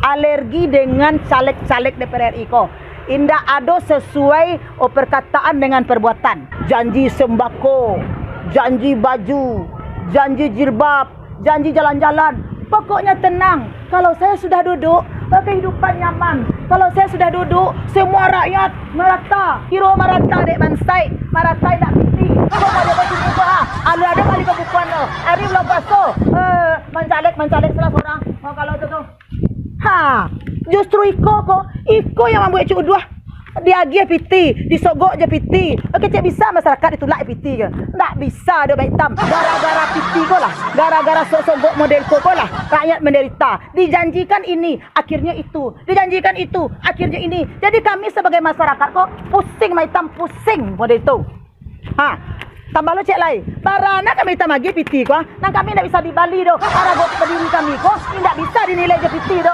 alergi dengan caleg-caleg DPR RI ko. Indah ada sesuai perkataan dengan perbuatan. Janji sembako, janji baju, janji jilbab, janji jalan-jalan. Pokoknya tenang. Kalau saya sudah duduk, kehidupan nyaman. Kalau saya sudah duduk, semua rakyat merata. Kiro merata dek mansai, merata nak piti. Kau ada baju muka, ada kali kebukuan lo. Hari belum paso, mencalek salah seorang. Oh, kalau itu tuh. Justru Iko yang membuat cuk dua. Dia lagi piti, disogok je piti. Okey, cik bisa masyarakat ditolak piti ke? Tak bisa dia baik tam. Gara-gara piti ko lah. Gara-gara sogok model ko lah. Rakyat menderita. Dijanjikan ini, akhirnya itu. Dijanjikan itu, akhirnya ini. Jadi kami sebagai masyarakat kok pusing mai tam, pusing model itu. Tambah lo cek lain. Barana kami hitam lagi piti ko. Nang kami tak bisa di Bali do. Para berdiri kami ko, tidak bisa dinilai je piti do.